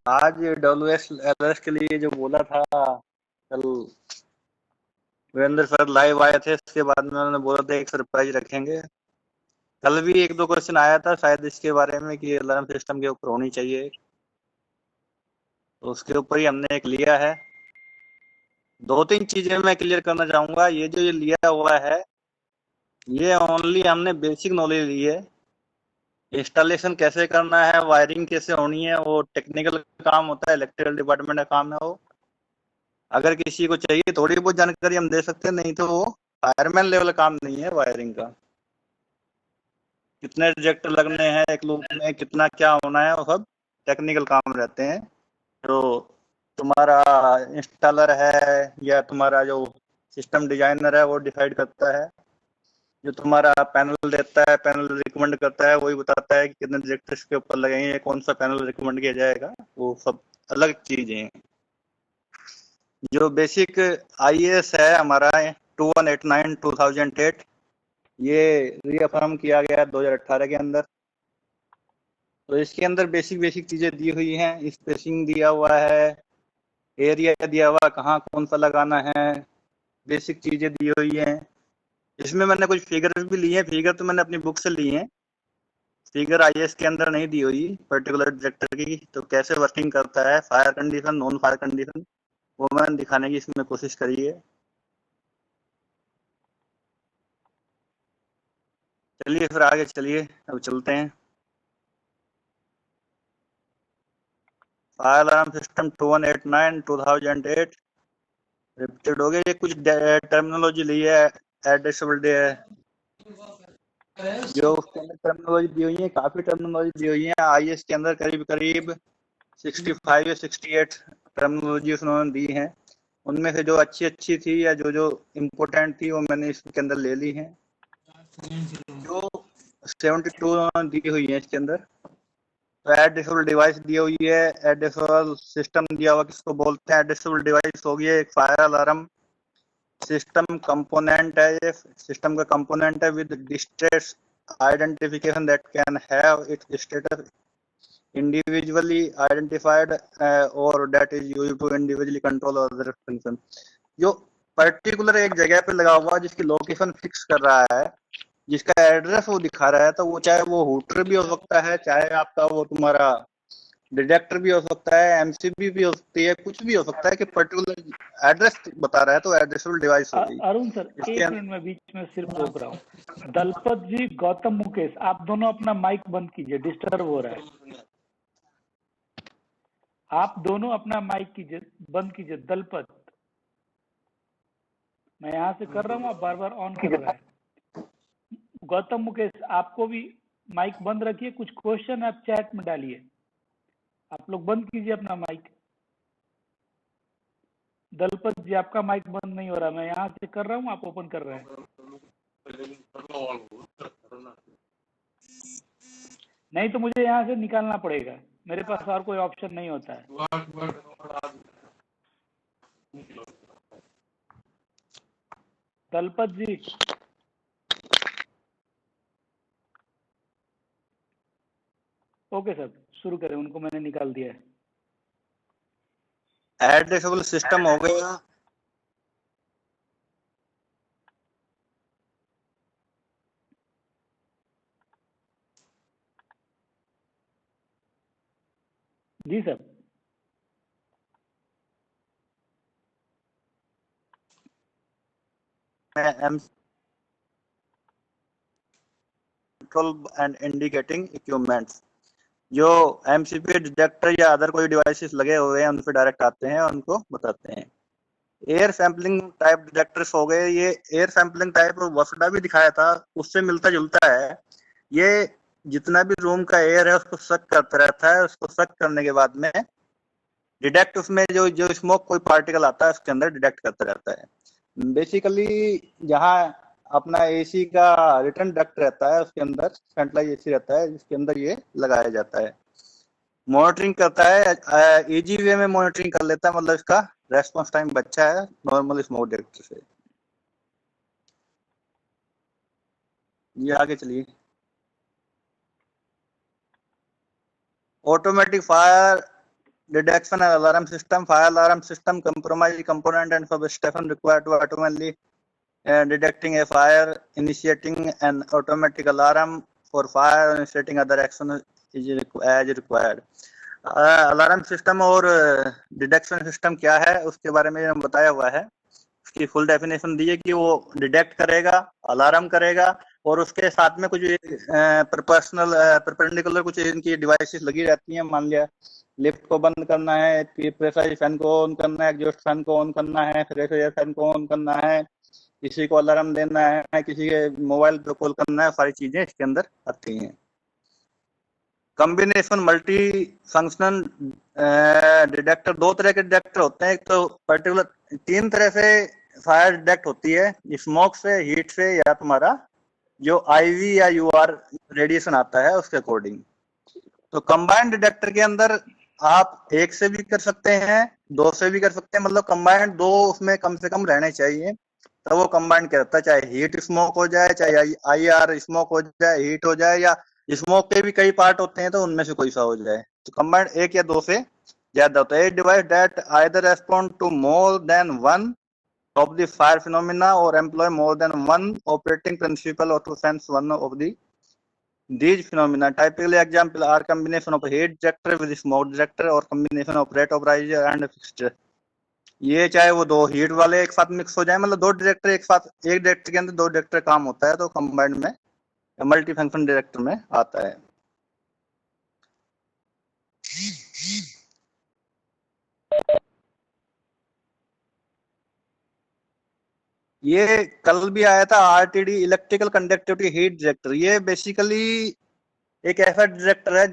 आज WSLS के लिए जो बोला था कल वीरेंद्र सर लाइव आए थे, इसके बाद में उन्होंने बोला था एक सरप्राइज रखेंगे। कल भी एक दो क्वेश्चन आया था शायद इसके बारे में कि अलार्म सिस्टम के ऊपर होनी चाहिए, तो उसके ऊपर ही हमने एक लिया है। दो तीन चीजें मैं क्लियर करना चाहूंगा। ये लिया हुआ है, ये ओनली हमने बेसिक नॉलेज ली है। इंस्टॉलेशन कैसे करना है, वायरिंग कैसे होनी है, वो टेक्निकल काम होता है, इलेक्ट्रिकल डिपार्टमेंट का काम है वो। अगर किसी को चाहिए थोड़ी बहुत जानकारी हम दे सकते हैं, नहीं तो वो फायरमैन लेवल काम नहीं है वायरिंग का। कितने रिजेक्टर लगने हैं एक लूप में, कितना क्या होना है, वो सब टेक्निकल काम रहते हैं। जो तुम्हारा इंस्टॉलर है या तुम्हारा जो सिस्टम डिजाइनर है वो डिसाइड करता है। जो तुम्हारा पैनल देता है, पैनल रिकमेंड करता है, वही बताता है कि कितने रिजेक्टर्स के ऊपर लगेंगे, कौन सा पैनल रिकमेंड किया जाएगा, वो सब अलग चीजें हैं। जो बेसिक IAS है हमारा 2189/2008, ये रीअफर्म किया गया 2018 के अंदर। तो इसके अंदर बेसिक बेसिक चीजें दी हुई हैं। स्पेसिंग दिया हुआ है, एरिया दिया हुआ, कहाँ कौन सा लगाना है, बेसिक चीजें दी हुई हैं। इसमें मैंने कुछ फिगर भी लिए हैं, फिगर तो मैंने अपनी बुक से लिए हैं। फिगर IAS के अंदर नहीं दी हुई पर्टिकुलर डिटेक्टर की, तो कैसे वर्किंग करता है, fire condition, non fire condition, वो मैंने दिखाने की इसमें कोशिश करी है। चलिए फिर आगे चलिए, अब चलते हैं। फायर अलार्म सिस्टम 2189/2008 रिपीटेड हो गया। ये कुछ टर्मिनोलॉजी ली है, एड्रेसेबल डे है, जो उसके अंदर टर्मिनोलॉजी दी हुई है, काफी टर्मिनोलॉजी दी हुई है। IAS के अंदर करीब करीब 65 या 68 टर्मिनोलॉजी उन्होंने दी है। उनमें से जो अच्छी अच्छी थी या जो जो इम्पोर्टेंट थी वो मैंने इसके अंदर ले ली है। जो 72 उन्होंने दी हुई है इसके अंदर। तो एड्रेसेबल डिवाइस दी हुई है, एड्रेसेबल सिस्टम दिया हुआ, किसको बोलते हैं। एड्रेसेबल डिवाइस हो गया एक फायर अलार्म सिस्टम कंपोनेंट है, ये सिस्टम का कंपोनेंट है with distress identification that can have it's status individually identified or that is used to individually control other function। जो पर्टिकुलर एक जगह पे लगा हुआ जिसकी लोकेशन फिक्स कर रहा है, जिसका एड्रेस वो दिखा रहा है, तो वो चाहे वो हुटर भी हो सकता है, चाहे आपका वो तुम्हारा डिटेक्टर भी हो सकता है, MCB भी हो सकती है, कुछ भी हो सकता है कि पर्टिकुलर एड्रेस बता रहा है, तो एड्रेसेबल डिवाइस हो गई। अरुण सर एक मिनट में बीच में सिर्फ रोक रहा हूँ। दलपत जी, गौतम मुकेश, आप दोनों अपना माइक बंद कीजिए, डिस्टर्ब हो रहा है। आप दोनों अपना माइक कीजिए, बंद कीजिए। दलपत, मैं यहाँ से कर रहा हूँ, आप बार बार ऑन कर रहा है। गौतम मुकेश, आपको भी माइक बंद रखिए, कुछ क्वेश्चन आप चैट में डालिए। आप लोग बंद कीजिए अपना माइक। दलपत जी, आपका माइक बंद नहीं हो रहा, मैं यहाँ से कर रहा हूँ, आप ओपन कर रहे हैं। नहीं तो मुझे यहाँ से निकालना पड़ेगा, मेरे पास और कोई ऑप्शन नहीं होता है। दलपत जी, ओके सर, शुरू करें। उनको मैंने निकाल दिया है। एड्रेसेबल सिस्टम हो गया, जी sir. Control and indicating equipments. जो MCB डिटेक्टर या अदर कोई डिवाइसेस लगे हुए हैं उन पे डायरेक्ट आते हैं और उनको बताते हैं। एयर सैंपलिंग टाइप डिटेक्टर्स हो गए। ये एयर सैंपलिंग टाइप वफडा भी दिखाया था, उससे मिलता जुलता है। ये जितना भी रूम का एयर है उसको सक करता रहता है, उसको सक करने के बाद में डिटेक्ट, उसमें जो जो स्मोक कोई पार्टिकल आता है उसके अंदर डिटेक्ट करता रहता है। बेसिकली जहाँ अपना AC का रिटर्न डक्ट रहता है उसके अंदर सेंट्रलाइज AC रहता है, जिसके अंदर ये लगाया जाता है। मॉनिटरिंग करता है, इजी वे में मॉनिटरिंग कर लेता है, मतलब इसका रेस्पॉन्स टाइम बच्चा है नॉर्मल स्मोक डिटेक्टर से। ये आगे चलिए। Automatic fire detection and alarm system, fire alarm system, compromised component and substation required to automatically detecting a fire, initiating an automatic alarm for fire, and initiating other action is as required. Alarm system और detection system क्या है उसके बारे में बताया हुआ है। उसकी फुल डेफिनेशन दी है कि वो डिटेक्ट करेगा, अलार्म करेगा और उसके साथ में कुछ पर्सनल परपेंडिकुलर कुछ इनकी डिवाइसेस लगी रहती हैं। मान लिया लिफ्ट को बंद करना है, प्रेशर फैन को ऑन करना है, एग्जॉस्ट फैन को ऑन करना है, फ्रेश एयर फैन को ऑन करना है, किसी को अलार्म देना है, किसी के मोबाइल पे कॉल करना है, सारी चीजें इसके अंदर आती हैं। कॉम्बिनेशन मल्टी फंक्शनल डिटेक्टर, दो तरह के डिटेक्टर होते हैं। एक तो पर्टिकुलर 3 तरह से फायर डिटेक्ट होती है, स्मोक से, हीट से या तुम्हारा जो आईवी या यूआर रेडिएशन आता है उसके अकॉर्डिंग। तो कंबाइंड डिटेक्टर के अंदर आप 1 से भी कर सकते हैं, 2 से भी कर सकते हैं, मतलब कंबाइंड 2 उसमें कम से कम रहने चाहिए, तो वो कंबाइंड करता है। चाहे हीट स्मोक हो जाए, चाहे आईआर स्मोक हो जाए, हीट हो जाए, या स्मोक के भी कई पार्ट होते हैं तो उनमें से कोई सा हो जाए। तो कंबाइंड 1 या 2 से ज्यादा होता है। Device that either respond to more than one of the fire phenomena or employ more than one operating principle or to sense one of these phenomena. Typically example are combination of heat detector with smoke detector or combination of rate operator and fixture. ये चाहे वो 2 heat वाले एक साथ mix हो जाए, मतलब 2 detector एक साथ, एक डिटेक्टर के अंदर 2 डिटेक्टर काम होता है, तो कंबाइंड में मल्टी फंक्शन डिटेक्टर में आता है। ये कल भी आया था RTD, electrical conductivity heat detector. ये बेसिकली एक ऐसा डिटेक्टर है,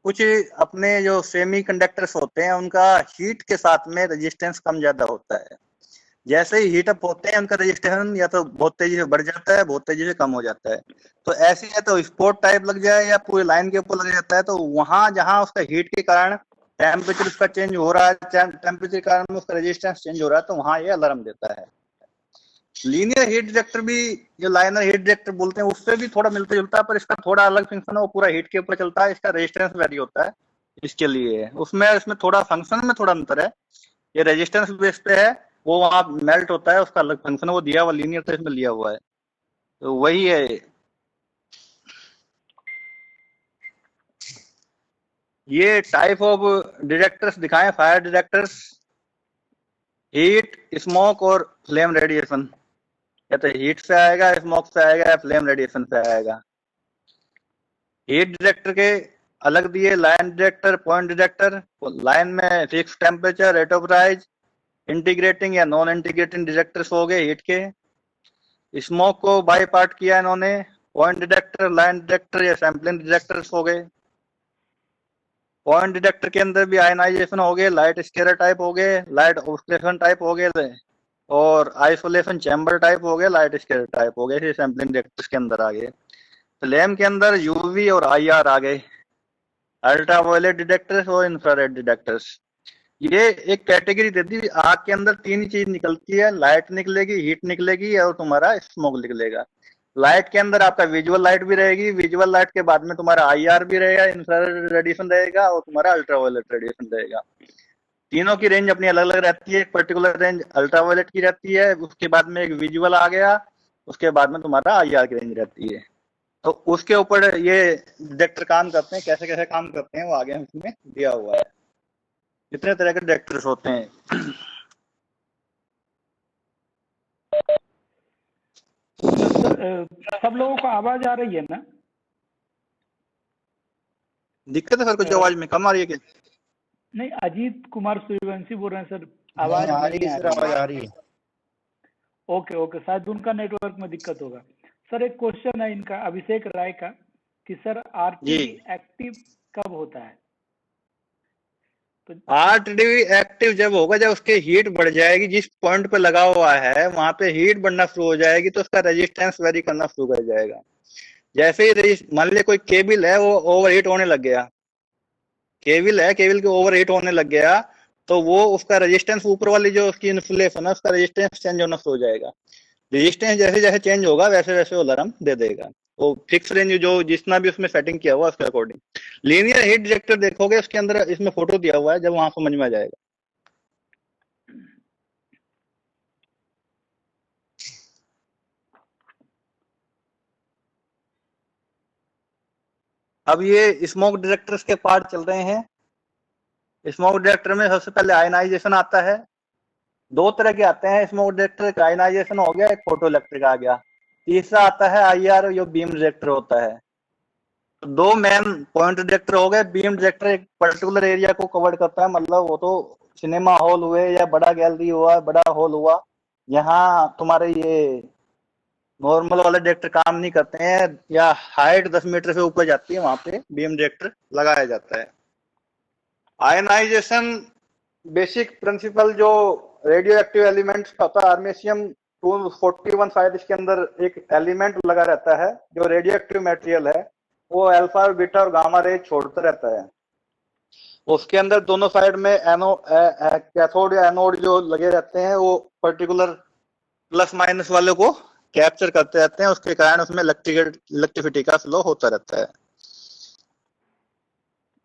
कुछ अपने जो सेमी कंडक्टर्स होते हैं उनका हीट के साथ में रेजिस्टेंस कम ज्यादा होता है। जैसे ही हीट अप होते हैं उनका रेजिस्टेंस या तो बहुत तेजी से बढ़ जाता है, बहुत तेजी से कम हो जाता है। तो ऐसे है तो स्पॉट टाइप लग जाए या पूरी लाइन के ऊपर लग जाता है, तो वहां जहां उसका हीट के कारण टेम्परेचर उसका चेंज हो रहा है, टेम्परेचर के कारण उसका रेजिस्टेंस चेंज हो रहा है, तो वहां ये अलार्म देता है। लीनियर हीट डिटेक्टर भी, जो लाइनर हीट डिटेक्टर बोलते हैं, उससे भी थोड़ा मिलता जुलता है, पर इसका थोड़ा अलग फंक्शन है, वो पूरा हीट के ऊपर चलता है, इसका रेजिस्टेंस वेरी होता है इसके लिए। उसमें थोड़ा फंक्शन में थोड़ा अंतर है, ये रेजिस्टेंस बेस पे है, वो वहां मेल्ट होता है, उसका अलग फंक्शन है, वो दिया हुआ लीनियर तो इसमें लिया हुआ है, तो वही है। ये टाइप ऑफ डिटेक्टर्स दिखाएं, फायर डिटेक्टर्स, हीट, स्मोक और फ्लेम रेडिएशन। या तो हीट से आएगा, स्मोक से आएगा, या फ्लेम रेडिएशन से आएगा। हीट डिटेक्टर के अलग दिए, line detector, point detector. Line में fix temperature, rate of rise, integrating या नॉन इंटीग्रेटिंग डिटेक्टर्स हो गए हीट के। स्मोक को बाई पार्ट किया इन्होंने, पॉइंट डिटेक्टर, लाइन डिटेक्टर या सैम्पलिंग डिटेक्टर्स हो गए। पॉइंट डिटेक्टर के अंदर भी आयनाइजेशन हो गए, लाइट स्केलर टाइप हो गए, लाइट ऑब्स्ट्रेशन टाइप हो गए, और आइसोलेशन चैम्बर टाइप हो गए, लाइट स्केलर टाइप हो गए, सैम्पलिंग डिटेक्टर्स के अंदर आ गए। फ्लेम के अंदर यूवी और आईआर आ गए, अल्ट्रावायलेट डिटेक्टर्स और इंफ्रारेड डिटेक्टर्स। ये एक कैटेगरी देती है। आग के अंदर 3 चीज निकलती है, लाइट निकलेगी, हीट निकलेगी और तुम्हारा स्मोक निकलेगा। लाइट के अंदर आपका विजुअल लाइट भी रहेगी, विजुअल लाइट के बाद में तुम्हारा आईआर भी रहेगा, इंफ्रारेड रेडिएशन रहेगा और तुम्हारा अल्ट्रावायलेट रेडिएशन रहेगा। तीनों की रेंज अपनी अलग अलग रहती है। एक पर्टिकुलर रेंज अल्ट्रावायलेट की रहती है, उसके बाद में एक विजुअल आ गया, उसके बाद में तुम्हारा आईआर की रेंज रहती है। तो उसके ऊपर ये डिटेक्टर काम करते हैं, कैसे कैसे काम करते हैं वो आगे इसमें दिया हुआ है। कितने तरह के डिटेक्टर्स होते हैं। सब लोगों को आवाज आ रही है ना? दिक्कत है सर, कुछ आवाज में कम आ रही है क्या? नहीं, अजीत कुमार सूर्यवंशी बोल रहे हैं सर, आवाज आ रही है सर, आवाज आ रही है। ओके ओके, शायद उनका नेटवर्क में दिक्कत होगा। सर एक क्वेश्चन है इनका, अभिषेक राय का, कि सर आरटीडी एक्टिव कब होता है? तो आरटीडी एक्टिव जब होगा जब उसकी हीट बढ़ जाएगी, जिस पॉइंट पे लगा हुआ है वहां पे हीट बढ़ना शुरू हो जाएगी, तो उसका रेजिस्टेंस वेरी करना शुरू कर जाएगा। जैसे ही मान लीजिए कोई केबल है वो ओवर हीट होने लग गया, केबल है, केबल के ओवर हीट होने लग गया, तो वो उसका रेजिस्टेंस, ऊपर वाली जो उसकी इन्सुलेशन है उसका रेजिस्टेंस चेंज होना शुरू हो जाएगा। रेजिस्टेंस जैसे जैसे चेंज होगा वैसे वैसे वो अलार्म दे देगा। वो फिक्स रेंज जो जितना भी उसमें सेटिंग किया हुआ उसके अकॉर्डिंग। लीनियर हीट डिटेक्टर देखोगे उसके अंदर इसमें फोटो दिया हुआ है, जब वहां समझ में आ जाएगा। अब ये स्मोक डिटेक्टर्स के पार्ट चल रहे हैं। स्मोक डिटेक्टर में सबसे पहले आयनाइजेशन आता है। दो तरह के आते हैं स्मोक डिटेक्टर, एक आयनाइजेशन हो गया, एक फोटो इलेक्ट्रिक आ गया। तीसरा आता है IR, जो बीम डिटेक्टर होता है। तो दो मेन पॉइंट डिटेक्टर हो गए। बीम डिटेक्टर एक पर्टिकुलर एरिया को कवर करता है, मतलब वो तो सिनेमा हॉल हुए या बड़ा गैलरी हुआ, बड़ा हॉल हुआ, यहाँ तुम्हारे ये नॉर्मल वाले डिटेक्टर काम नहीं करते हैं, या हाइट 10 मीटर से ऊपर जाती है, वहां पे बीम डिटेक्टर लगाया जाता है। आयनाइजेशन बेसिक प्रिंसिपल जो रेडियो एक्टिव एलिमेंट्स का होता है, आर्मेशियम 241 शायद इसके अंदर एक एलिमेंट लगा रहता है जो रेडियो एक्टिव मटेरियल है, वो अल्फा और बीटा और गामा रे छोड़ता रहता है। उसके अंदर दोनों साइड में कैथोड या एनोड जो लगे रहते हैं, वो पर्टिकुलर प्लस माइनस वाले को कैप्चर करते रहते हैं, उसके कारण उसमें इलेक्ट्रिसिटी का फ्लो होता रहता है।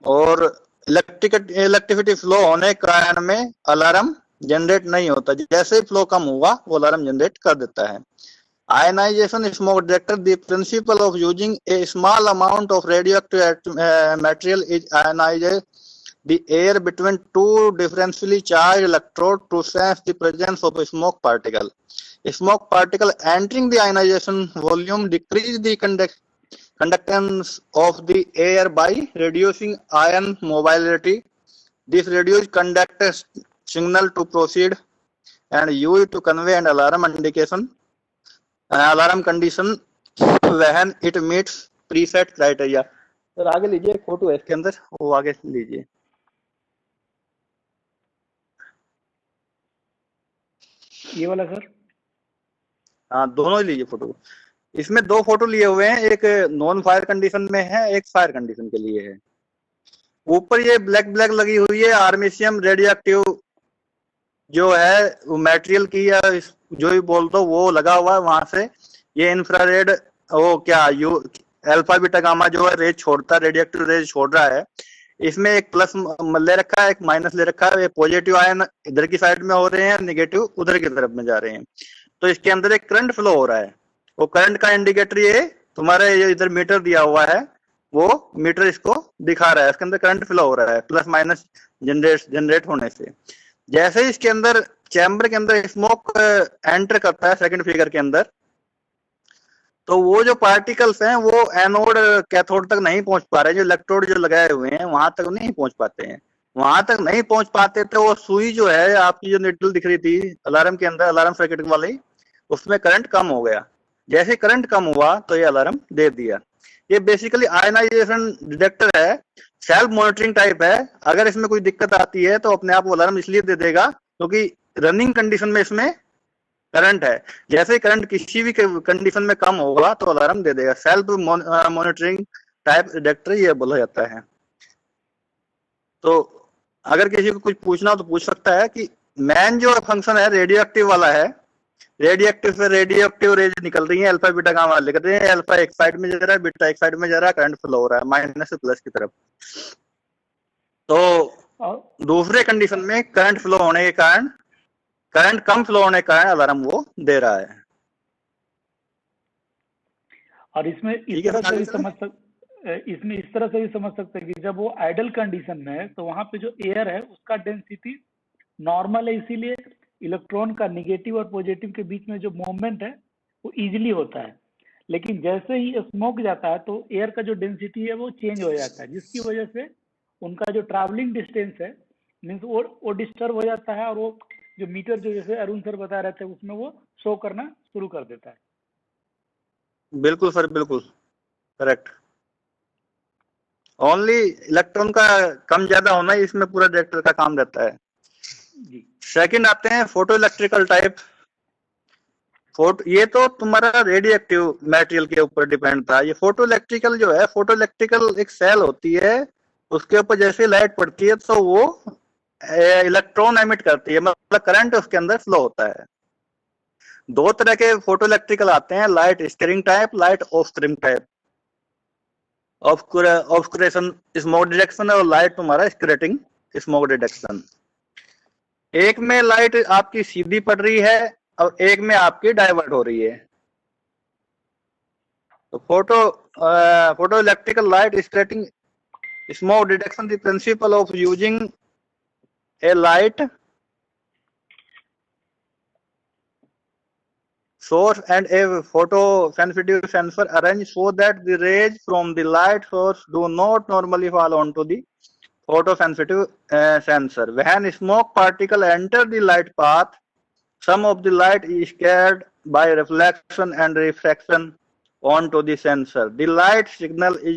और इलेक्ट्रिसिटी फ्लो होने के कारण में अलार्म जनरेट नहीं होता, जैसे ही फ्लो कम हुआ वो अलार्म जनरेट कर देता है। Ionization smoke detector, the principle of using a small amount of radioactive material is ionize the air between two differentially charged electrodes to sense the presence of a smoke particle. A smoke particle entering the ionization volume decrease the conductance of the air by reducing ion mobility. This reduced conductor signal to proceed and used to convey an alarm indication. Alarm condition when it meets preset criteria. Sir आगे लीजिए, एक photo है इसके अंदर, वो आगे लीजिए। ये वाला सर? हाँ, दोनों ही लीजिए फोटो। इसमें दो फोटो लिए हुए हैं, एक नॉन फायर कंडीशन में है, एक फायर कंडीशन के लिए है। ऊपर ये ब्लैक ब्लैक लगी हुई है आर्मेशियम रेडियो एक्टिव जो है मटेरियल की, या जो भी बोल दो, वो लगा हुआ है। वहां से ये इंफ्रारेड वो क्या यू अल्फा बीटा गामा जो है रेज छोड़ता है, रेडियो एक्टिव रेज छोड़ रहा है। इसमें एक प्लस ले रखा है, एक माइनस ले रखा है। पॉजिटिव आयन इधर की साइड में हो रहे हैं, नेगेटिव उधर की तरफ में जा रहे हैं। तो इसके अंदर एक करंट फ्लो हो रहा है। वो करंट का इंडिकेटर ये तुम्हारे ये इधर मीटर दिया हुआ है, वो मीटर इसको दिखा रहा है। इसके अंदर करंट फ्लो हो रहा है प्लस माइनस जनरेट होने से। जैसे ही इसके अंदर चैम्बर के अंदर स्मोक एंटर करता है सेकंड फिगर के अंदर, तो वो जो पार्टिकल्स हैं वो एनोड कैथोड तक नहीं पहुंच पा रहे। जो इलेक्ट्रोड जो लगाए हुए हैं वहां तक नहीं पहुंच पाते हैं। वहां तक नहीं पहुंच पाते तो वो सुई जो है आपकी जो निडल दिख रही थी अलार्म के अंदर, अलार्म सर्किट वाली, उसमें करंट कम हो गया। जैसे करंट कम हुआ तो ये अलार्म दे दिया। ये बेसिकली आयनाइजेशन डिटेक्टर है, सेल्फ मॉनिटरिंग टाइप है। अगर इसमें कोई दिक्कत आती है तो अपने आप वो अलार्म इसलिए दे देगा क्योंकि रनिंग कंडीशन में इसमें करंट है। जैसे करंट किसी भी कंडीशन में कम होगा तो अलार्म दे देगा। सेल्फ मॉनिटरिंग टाइप डिटेक्टर ये बोला जाता है। तो अगर किसी को कुछ पूछना हो तो पूछ सकता है कि मेन जो फंक्शन है रेडियो एक्टिव वाला है। रेडियो एक्टिव से रेडियो एक्टिव रेज निकल रही है, अल्फा बीटा गामा लिख रहे हैं। अल्फा एक साइड में जा रहा है, बीटा एक साइड में जा रहा है, करंट फ्लो हो रहा है माइनस से प्लस की तरफ। तो दूसरे कंडीशन में करंट फ्लो होने के कारण, करंट कम फ्लो होने के कारण अलार्म वो दे रहा है। और इसमें इस तरह से भी समझ सकते हैं कि जब वो आइडल कंडीशन में है तो वहां पे जो एयर है उसका डेंसिटी नॉर्मल है, इसीलिए इलेक्ट्रॉन का निगेटिव और पॉजिटिव के बीच में जो मूवमेंट है वो इजीली होता है। लेकिन जैसे ही स्मोक जाता है तो एयर का जो डेंसिटी है वो चेंज हो जाता है, जिसकी वजह से उनका जो ट्रैवलिंग डिस्टेंस है मीन्स वो डिस्टर्ब हो जाता है, और वो जो मीटर जो जैसे अरुण सर बता रहे थे उसमें वो शो करना शुरू कर देता है। बिल्कुल सर, बिल्कुल करेक्ट। ओनली इलेक्ट्रॉन का कम ज्यादा होना ही इसमें पूरा डिटेक्टर का काम रहता है। सेकंड आते हैं फोटो इलेक्ट्रिकल टाइप। ये तो तुम्हारा रेडियो एक्टिव मटेरियल के ऊपर डिपेंड था। ये फोटो इलेक्ट्रिकल जो है, फोटो इलेक्ट्रिकल एक सेल होती है, उसके ऊपर जैसे लाइट पड़ती है तो वो इलेक्ट्रॉन एमिट करती है, मतलब करंट उसके अंदर फ्लो होता है। दो तरह के फोटो इलेक्ट्रिकल आते हैं, light scattering type, light obscuring type. Obscuration smoke detection और लाइट तुम्हारा स्क्रेटिंग स्मोक डिटेक्शन। एक में लाइट आपकी सीधी पड़ रही है और एक में आपकी डाइवर्ट हो रही है। तो photo electrical light scattering smoke detection, the principle of using a light source and a photosensitive sensor arranged so that the rays from the light source do not normally fall onto the photosensitive sensor. When smoke particles enter the light path, some of the light is scattered by reflection and refraction onto the sensor. The light signal is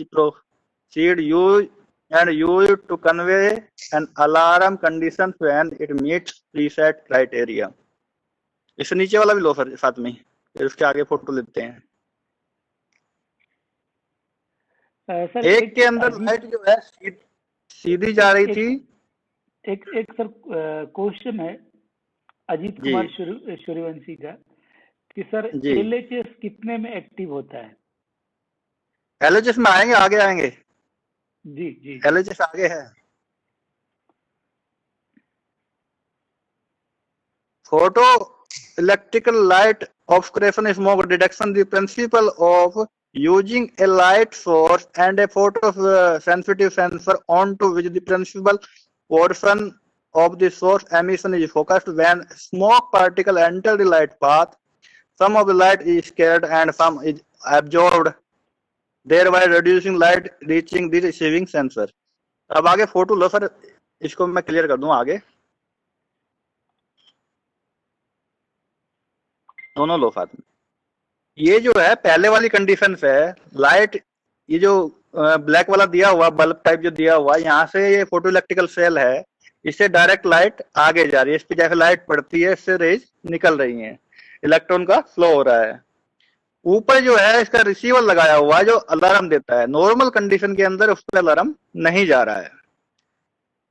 used to convey an alarm condition when it meets preset criteria. इससे नीचे वाला भी लो sir साथ में, फिर उसके आगे photo लेते हैं। सर एक के अंदर लाइट जो है सीधी जा रही थी। एक सर क्वेश्चन है अजीत कुमार सूर्यवंशी का कि सर LHS कितने में एक्टिव होता है? LHS में आएंगे, आगे आएंगे जी LHS आगे है। Photo electrical light obscuration smoke detection, the principle of using a light source and a photosensitive sensor onto which the principal portion of the source emission is focused. When smoke particle enter the light path, some of the light is scattered and some is absorbed, thereby reducing light reaching the receiving sensor. अब आगे photo लो sir, इसको मैं clear कर दूं आगे, दोनों लो साथ में। ये जो है पहले वाली कंडीशन है, लाइट ये जो ब्लैक वाला दिया हुआ बल्ब टाइप जो दिया हुआ, यहाँ से ये फोटो इलेक्ट्रिकल सेल है, इससे डायरेक्ट लाइट आगे जा रही है, इस पे जैसे लाइट पड़ती है इससे रेज निकल रही है, इलेक्ट्रॉन का फ्लो हो रहा है। ऊपर जो है इसका रिसीवर लगाया हुआ है जो अलार्म देता है। नॉर्मल कंडीशन के अंदर उस पर अलार्म नहीं जा रहा है।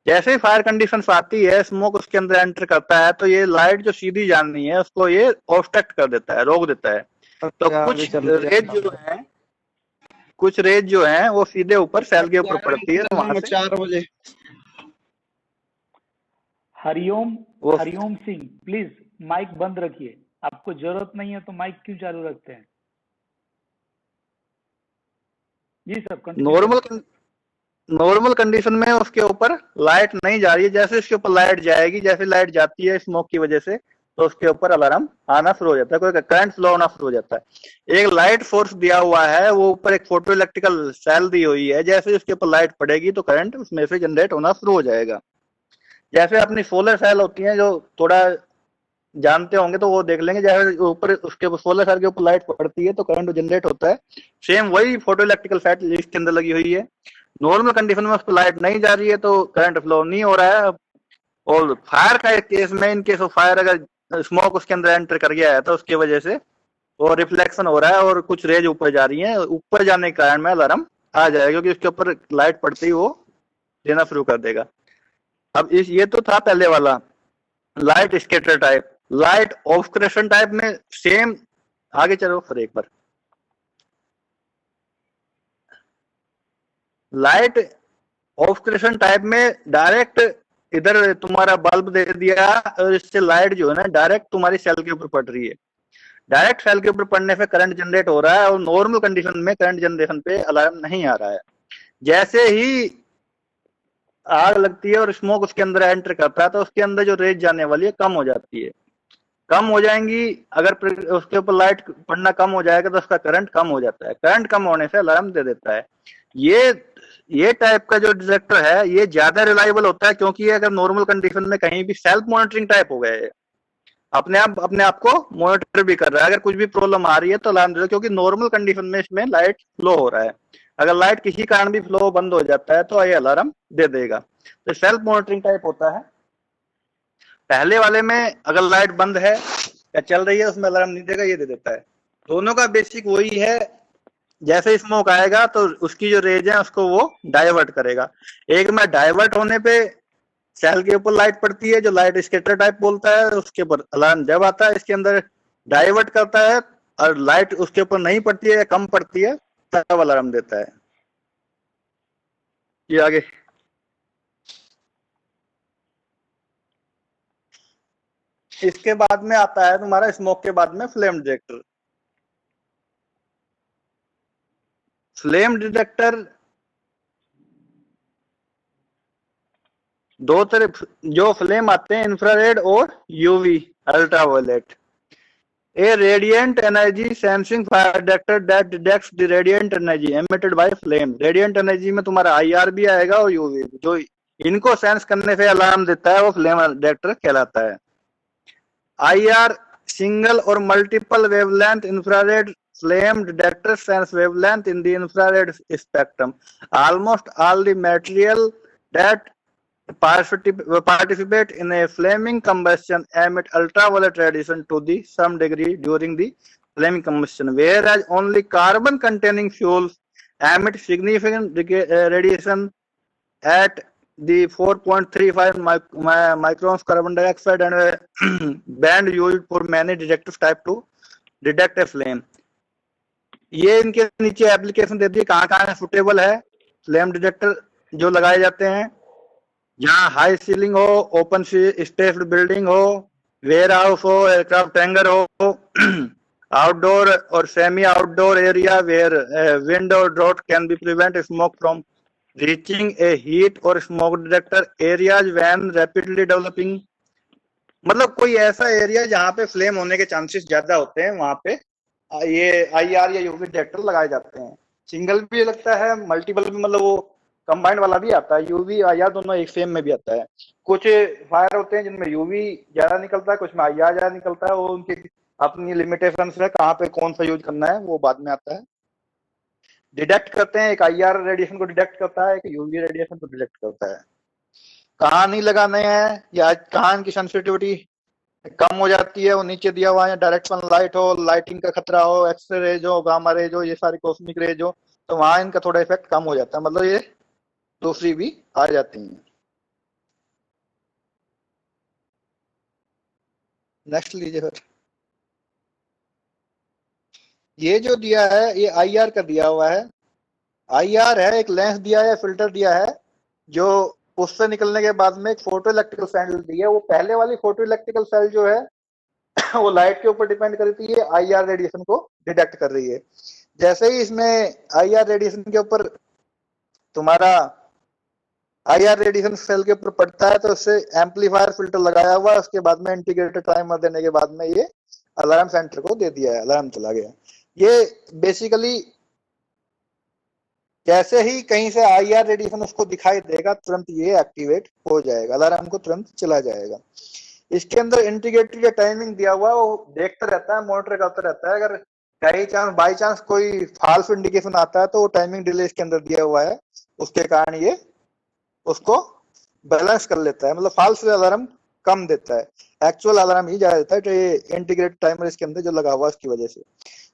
जैसे ही फायर कंडीशन आती है, स्मोक उसके अंदर एंटर करता है, तो ये लाइट जो सीधी जानी है उसको ये ऑब्स्ट्रक्ट कर देता है, रोक देता है। तो कुछ रेज जो है वो सीधे ऊपर सेल के ऊपर पड़ती है। वहां से 4 बजे हरिओम सिंह प्लीज माइक बंद रखिए, आपको जरूरत नहीं है तो माइक क्यों चालू रखते हैं? जी सर। नॉर्मल कंडीशन में उसके ऊपर लाइट नहीं जा रही है, जैसे उसके ऊपर लाइट जाएगी, जैसे लाइट जाती है स्मोक की वजह से, तो उसके ऊपर अलार्म आना शुरू हो जाता है, कोई करंट फ्लो होना शुरू हो जाता है। एक लाइट फोर्स दिया हुआ है, वो ऊपर एक फोटो इलेक्ट्रिकल सेल दी हुई है, जैसे उसके ऊपर लाइट पड़ेगी तो करंट उसमें से जनरेट होना शुरू हो जाएगा। जैसे अपनी सोलर सेल होती है, जो थोड़ा जानते होंगे तो वो देख लेंगे, जैसे ऊपर उसके ऊपर सोलर सेल के ऊपर लाइट पड़ती है तो करंट जनरेट होता है। सेम वही फोटो इलेक्ट्रिकल सेल इसके अंदर लगी हुई है। नॉर्मल कंडीशन में उस पर लाइट नहीं जा रही है तो करंट फ्लो नहीं हो रहा है। और फायर का केस में, इन केस ऑफ फायर, अगर स्मोक उसके अंदर एंटर कर गया है तो उसकी वजह से वो रिफ्लेक्शन हो रहा है और कुछ रेज ऊपर जा रही है, ऊपर जाने के कारण में अलार्म आ जाएगा, क्योंकि उसके ऊपर लाइट पड़ते ही वो देना शुरू कर देगा। अब ये तो था पहले वाला light scatter type. Light obscuration type में सेम, आगे चलो फिर एक बार। लाइट ऑब्स्क्रेशन टाइप में डायरेक्ट इधर तुम्हारा बल्ब दे दिया और इससे लाइट जो है ना डायरेक्ट तुम्हारी सेल के ऊपर पड़ रही है। डायरेक्ट सेल के ऊपर पड़ने से करंट जनरेट हो रहा है और नॉर्मल कंडीशन में करंट जनरेशन पे अलार्म नहीं आ रहा है। जैसे ही आग लगती है और स्मोक उसके अंदर एंटर करता है तो उसके अंदर जो रेज जाने वाली है कम हो जाती है, कम हो जाएंगी। अगर उसके ऊपर लाइट पड़ना कम हो जाएगा तो उसका करंट कम हो जाता है, करंट कम होने से अलार्म दे देता है। ये टाइप का जो डिटेक्टर है ये ज्यादा रिलायबल होता है, क्योंकि अगर नॉर्मल कंडीशन में कहीं भी सेल्फ मॉनिटरिंग टाइप हो गए, अपने आप को मॉनिटर भी कर रहा है, अगर कुछ भी प्रॉब्लम आ रही है तो अलार्म दे दो, क्योंकि नॉर्मल कंडीशन में इसमें लाइट फ्लो हो रहा है। अगर लाइट किसी कारण भी फ्लो बंद हो जाता है तो ये अलार्म दे देगा। तो सेल्फ मॉनिटरिंग टाइप होता है। पहले वाले में अगर लाइट बंद है या चल रही है उसमें अलार्म नहीं देगा, ये दे देता है। दोनों का बेसिक वही है, जैसे स्मोक आएगा तो उसकी जो रेज है उसको वो डाइवर्ट करेगा। एक में डाइवर्ट होने पे सेल के ऊपर लाइट पड़ती है जो लाइट स्कैटर टाइप बोलता है, उसके ऊपर अलार्म जब आता है इसके अंदर डाइवर्ट करता है और लाइट उसके ऊपर नहीं पड़ती है या कम पड़ती है तब अलार्म देता है। ये आगे इसके बाद में आता है तुम्हारा स्मोक के बाद में फ्लेम डिटेक्टर। फ्लेम डिटेक्टर दो तरह जो फ्लेम आते हैं, इंफ्रारेड और UV ultraviolet. A radiant energy sensing fire detector that detects the radiant energy emitted by flame। radiant energy में तुम्हारा IR भी आएगा और UV जो इनको सेंस करने से अलार्म देता है वो फ्लेम डिटेक्टर कहलाता है। IR सिंगल और multiple wavelength infrared flame detector sense wavelength in the infrared spectrum। Almost all the material that participate in a flaming combustion emit ultraviolet radiation to the some degree during the flaming combustion, whereas only carbon containing fuels emit significant radiation at the 4.35 microns carbon dioxide and a band used for many detectors type to detect a flame। ये इनके नीचे application देती है कहाँ कहाँ suitable है flame detector जो लगाए जाते हैं। जहाँ हाई सीलिंग हो, ओपन स्पेस बिल्डिंग हो, वेयर हाउस हो, एयरक्राफ्ट हैंगर हो, आउटडोर और semi outdoor area where wind और draught can be prevent smoke from reaching a heat और smoke detector areas when rapidly developing. मतलब कोई ऐसा एरिया जहाँ पे फ्लेम होने के चांसेस ज्यादा होते हैं वहां पे ये IR या यूवी डिटेक्टर लगाए जाते हैं। सिंगल भी लगता है, मल्टीपल भी, मतलब वो कंबाइंड वाला भी आता है। यूवी IR दोनों एक सेम में भी आता है। कुछ फायर होते हैं जिनमें यूवी ज्यादा निकलता है, कुछ में IR ज्यादा निकलता है। वो उनकी अपनी लिमिटेशंस है, कहाँ पे कौन सा यूज करना है वो बाद में आता है। डिटेक्ट करते हैं, एक IR रेडिएशन को डिटेक्ट करता है, एक यूवी रेडिएशन को डिटेक्ट करता है। कहाँ नहीं लगाने हैं या कहाँ इनकी सेंसिटिविटी कम हो जाती है वो नीचे दिया हुआ है। डायरेक्ट सनलाइट हो, लाइटिंग का खतरा हो, एक्सरे रेज हो, गामा रेज हो, ये सारी कॉस्मिक रेज हो, तो वहां इनका थोड़ा इफेक्ट कम हो जाता है। मतलब ये दूसरी भी आ जाती हैं। नेक्स्ट लीजिए फिर। ये जो दिया है ये IR का दिया हुआ है। IR है एक लेंस दिया है, फिल्टर दिया है, जो उससे निकलने के बाद में एक फोटो इलेक्ट्रिकल सेल दी है। वो पहले वाली फोटो इलेक्ट्रिकल सेल जो है वो लाइट के ऊपर डिपेंड करती है, IR रेडिएशन को डिटेक्ट कर रही है। जैसे ही इसमें IR रेडिएशन के ऊपर तुम्हारा IR रेडिएशन सेल के ऊपर पड़ता है तो उससे एम्पलीफायर फिल्टर लगाया हुआ है। उसके बाद में इंटीग्रेटेड टाइमर देने के बाद में ये अलार्म सेंटर को दे दिया है, अलार्म चला गया। ये बेसिकली जैसे ही कहीं से IR रेडिएशन उसको दिखाई देगा तुरंत ये एक्टिवेट हो जाएगा, अलार्म को तुरंत चला जाएगा। इसके अंदर इंटीग्रेटेड टाइमिंग दिया हुआ है, वो देखता रहता है, मॉनिटर करता रहता है। अगर कहीं चांस बाई चांस कोई फॉल्स इंडिकेशन आता है तो वो टाइमिंग डिले इसके अंदर दिया हुआ है, उसके कारण ये उसको बैलेंस कर लेता है। मतलब फॉल्स अलार्म कम देता है, एक्चुअल अलार्म ही ज्यादा देता है। तो ये इंटीग्रेटेड टाइमर इसके अंदर जो लगा हुआ है उसकी वजह से।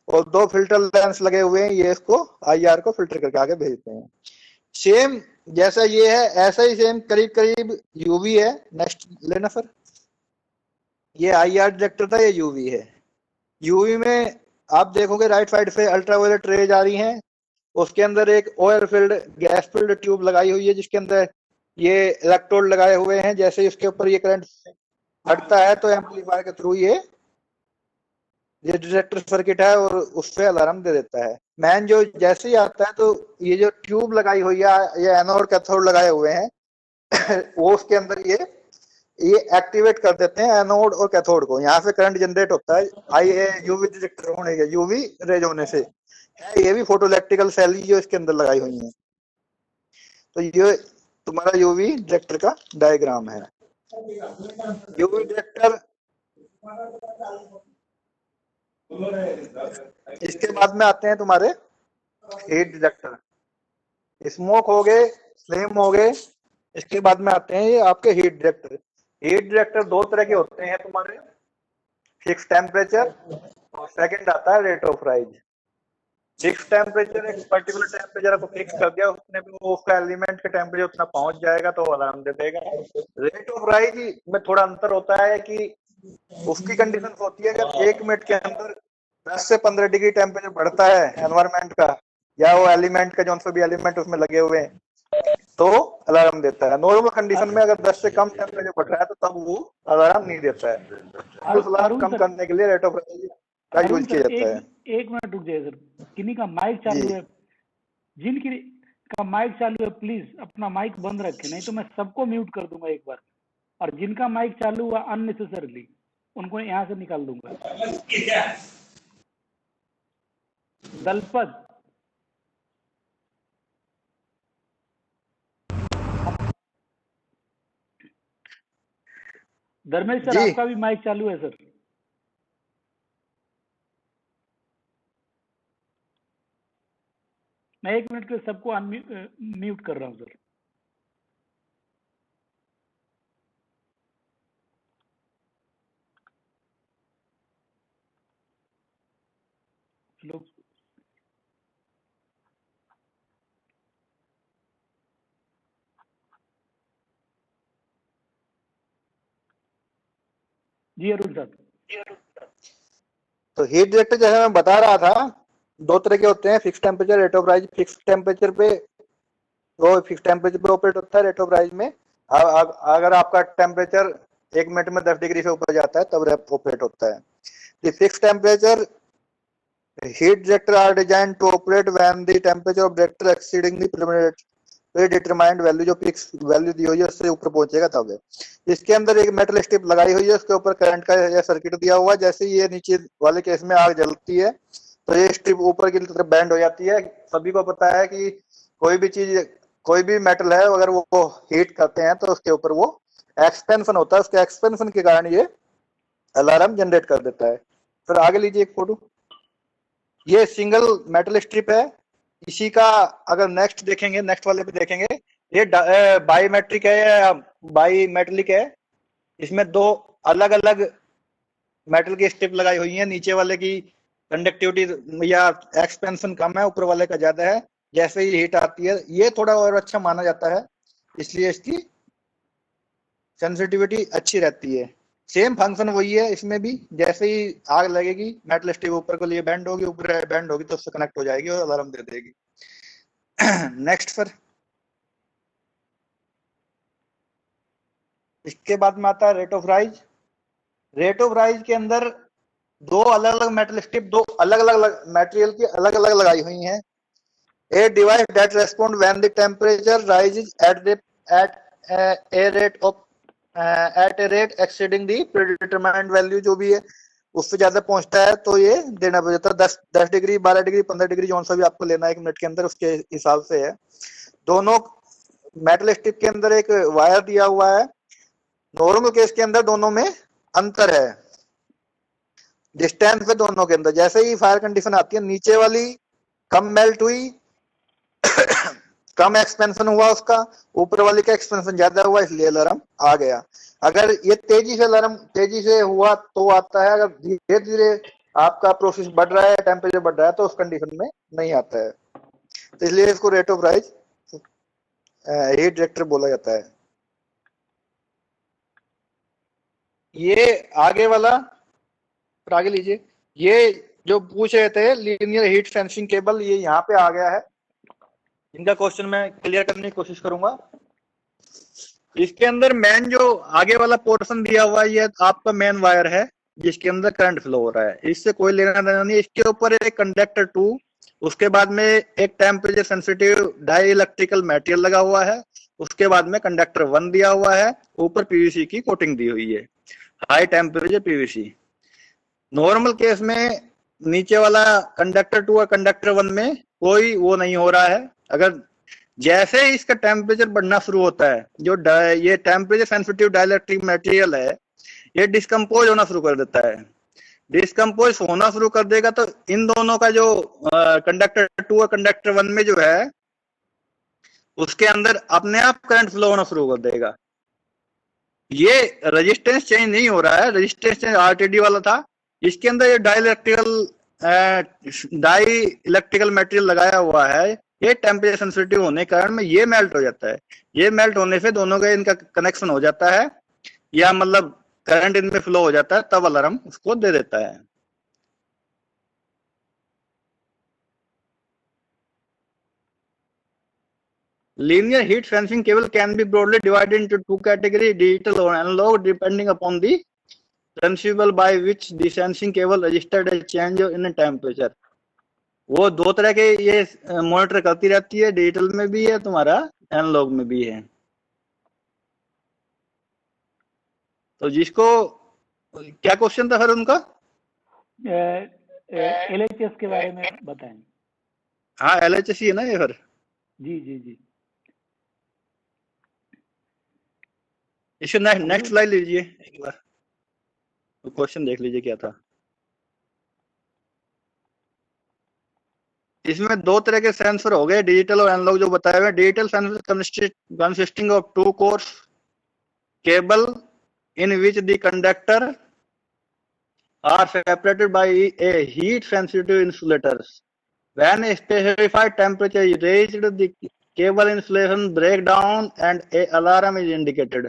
और दो फिल्टर लेंस लगे हुए हैं, ये इसको IR को फिल्टर करके आगे भेजते हैं। सेम जैसा ये है ऐसा ही सेम करीब करीब यूवी है। नेक्स्ट लेना सर। ये IR डिटेक्टर था, ये यूवी है। यूवी में आप देखोगे राइट साइड से अल्ट्रावायलेट रेज आ रही हैं। उसके अंदर एक oil field gas filled tube लगाई हुई है जिसके अंदर ये इलेक्ट्रोड लगाए हुए हैं। जैसे ही उसके ऊपर ये करंट हटता है तो एम्पलीफायर के थ्रू ये डिटेक्टर सर्किट है और उससे अलार्म दे देता है। मैन जो जैसे ही आता है तो ये जो ट्यूब लगाई हुई है, ये एनोड कैथोड लगाए हुए हैं वो उसके अंदर ये एक्टिवेट कर देते हैं एनोड और कैथोड को। यहाँ से करंट जनरेट होता है यूवी डिटेक्टर होने के, यूवी रेज होने से। ये भी फोटो इलेक्ट्रिकल सेल ही जो इसके अंदर लगाई हुई है। तो ये तुम्हारा यूवी डिटेक्टर का डायग्राम है। यूवी डिटेक्टर इसके बाद में आते हैं तुम्हारे हीट डिटेक्टर। स्मोक हो गए, फ्लेम हो गए, इसके बाद में आते हैं ये आपके हीट डिटेक्टर। हीट डिटेक्टर दो तरह के होते हैं तुम्हारे, फिक्स टेम्परेचर और सेकंड आता है rate of rise. Fix temperature एक पर्टिकुलर टेम्परेचर को फिक्स कर दिया उसने, वो उसका एलिमेंट के टेम्परेचर उतना पहुंच जाएगा तो अलार्म दे देगा। रेट ऑफ राइज में थोड़ा अंतर होता है कि उसकी कंडीशन होती है अगर 1 मिनट के अंदर 10 से 15 डिग्री टेम्परेचर बढ़ता है एनवायरमेंट का, या वो एलिमेंट का, जो सा भी एलिमेंट उसमें लगे हुए हैं, तो अलार्म देता है। नॉर्मल कंडीशन में अगर 10 से कम टेम्परेचर बढ़ रहा है तो तब वो अलार्म नहीं देता है। तो अलार्म अरुण कम सर, करने के लिए रेट ऑफ का अरुण यूज किया सर जाता है। एक मिनट रुक जाइए सर, किन्हीं का माइक चालू जी है, जिनकी का माइक चालू है प्लीज अपना माइक बंद रखें, नहीं तो मैं सबको म्यूट कर दूंगा एक बार, और जिनका माइक चालू हुआ अननेसेसरली उनको यहाँ से निकाल दूंगा। दलपत, धर्मेश सर जी आपका भी माइक चालू है सर। मैं 1 मिनट के लिए सबको म्यूट कर रहा हूँ सर। लोग जी अरुण सर। तो हीट रिएक्टर जैसे मैं बता रहा था, दो तरह के होते हैं, fix temperature, rate of rise. Fix temperature पे वो फिक्स टेम्परेचर पे ऑपरेट होता है। रेट ऑफ राइज में अगर आपका टेम्परेचर 1 मिनट में 10 डिग्री से ऊपर जाता है तब ऑपरेट होता है। Fix temperature heat reactor are designed to operate when the temperature of reactor exceeding the predetermined value, जो फिक्स वैल्यू दी हुई है उससे ऊपर पहुंचेगा तब है। इसके अंदर एक मेटल स्ट्रिप लगाई हुई है, उसके ऊपर करंट का यह सर्किट दिया हुआ है। जैसे ये नीचे वाले केस में आग जलती है तो ये स्ट्रिप ऊपर की तरफ बैंड हो जाती है। सभी को पता है कि कोई भी चीज, कोई भी मेटल है, अगर वो हीट करते हैं तो उसके ऊपर वो एक्सपेंशन होता है, उसके एक्सपेंशन के कारण ये अलार्म जनरेट कर देता है। फिर आगे लीजिए एक फोटो। ये सिंगल मेटल स्ट्रिप है। इसी का अगर नेक्स्ट देखेंगे, नेक्स्ट वाले पे देखेंगे, ये बायोमेट्रिक है या बाई मेटलिक है। इसमें दो अलग अलग मेटल की स्ट्रिप लगाई हुई है। नीचे वाले की कंडक्टिविटी या एक्सपेंशन कम है, ऊपर वाले का ज्यादा है। जैसे ही हीट आती है ये थोड़ा और अच्छा माना जाता है, इसलिए इसकी सेंसिटिविटी अच्छी रहती है। सेम फंक्शन वही है इसमें भी। जैसे ही आग लगेगी मेटल स्ट्रिप ऊपर को लिए बैंड होगी, ऊपर बैंड होगी तो उससे कनेक्ट हो जाएगी और अलार्म दे देगी। नेक्स्ट पर इसके बाद में आता है rate of rise. Rate of rise के अंदर दो अलग अलग मेटल स्ट्रिप, दो अलग अलग मटेरियल की अलग अलग लगाई हुई हैं। A device that respond when the temperature rises at a rate of at a rate exceeding the predetermined value, जो भी है उससे ज्यादा पहुंचता है तो ये देना पड़ता है। 10 डिग्री, 12 डिग्री, 15 डिग्री, जो सा भी आपको लेना है 1 मिनट के अंदर, उसके हिसाब से है। दोनों मेटल स्ट्रिप के अंदर एक वायर दिया हुआ है। नॉर्मल केस के अंदर दोनों में अंतर है डिस्टेंस पे दोनों के अंदर। जैसे ही फायर कंडीशन आती है, नीचे वाली कम मेल्ट हुई, कम एक्सपेंशन हुआ उसका, ऊपर वाले का एक्सपेंशन ज्यादा हुआ, इसलिए अलार्म आ गया। अगर ये तेजी से अलार्म तेजी से हुआ तो आता है, अगर धीरे धीरे आपका प्रोसेस बढ़ रहा है, टेम्परेचर बढ़ रहा है, तो उस कंडीशन में नहीं आता है। तो इसलिए इसको rate of rise heat reactor बोला जाता है। ये आगे वाला, पर आगे लीजिए। ये जो पूछ रहे थे लीनियर हीट सेंसिंग केबल, ये यहाँ पे आ गया है। इनका क्वेश्चन मैं क्लियर करने की कोशिश करूंगा। इसके अंदर मेन जो आगे वाला पोर्शन दिया हुआ है, ये आपका मेन वायर है जिसके अंदर करंट फ्लो हो रहा है, इससे कोई लेना देना नहीं। इसके ऊपर एक कंडक्टर 2, उसके बाद में एक temperature sensitive dielectric material लगा हुआ है, उसके बाद में कंडक्टर 1 दिया हुआ है, ऊपर पीवीसी की कोटिंग दी हुई है, high temperature PVC. Normal case में नीचे वाला कंडक्टर 2 और कंडक्टर 1 में कोई वो नहीं हो रहा है। अगर जैसे ही इसका टेम्परेचर बढ़ना शुरू होता है, जो ये टेम्परेचर सेंसिटिव डाइलेक्ट्रिक मटेरियल है, ये डिस्कम्पोज होना शुरू कर देता है। डिस्कम्पोज होना शुरू कर देगा तो इन दोनों का जो कंडक्टर 2 और कंडक्टर 1 में जो है, उसके अंदर अपने आप करंट फ्लो होना शुरू कर देगा। ये रेजिस्टेंस चेंज नहीं हो रहा है, रेजिस्टेंस चेंज आरटीडी वाला था। इसके अंदर ये डाई इलेक्ट्रिकल मटेरियल लगाया हुआ है। ये टेम्परेचर सेंसिटिव होने के कारण में ये मेल्ट हो जाता है। ये मेल्ट होने से दोनों का इनका कनेक्शन हो जाता है, या मतलब करंट इनमें फ्लो हो जाता है तब अलार्म उसको दे देता है। Linear heat sensing cable can be broadly divided into two categories, digital or analog, depending upon the transceivable by which the sensing cable registered a change in temperature। वो दो तरह के ये मॉनिटर करती रहती है, डिजिटल में भी है तुम्हारा, एनालॉग में भी है। तो जिसको क्या क्वेश्चन था फिर उनका? एलएचएस के बारे में बताएं। हाँ एलएचएस ही है ना ये फिर? जी जी जी। इसे नेक्स्ट स्लाइड लीजिए एक बार, तो क्वेश्चन देख लीजिए क्या था। इसमें दो तरह के सेंसर हो गए, डिजिटल और एनालॉग जो बताए हुए। Digital sensor consisting of two cores cable in which the conductor are separated by a heat sensitive insulators. When a specified temperature is reached, the cable insulation breaks down and a alarm is indicated.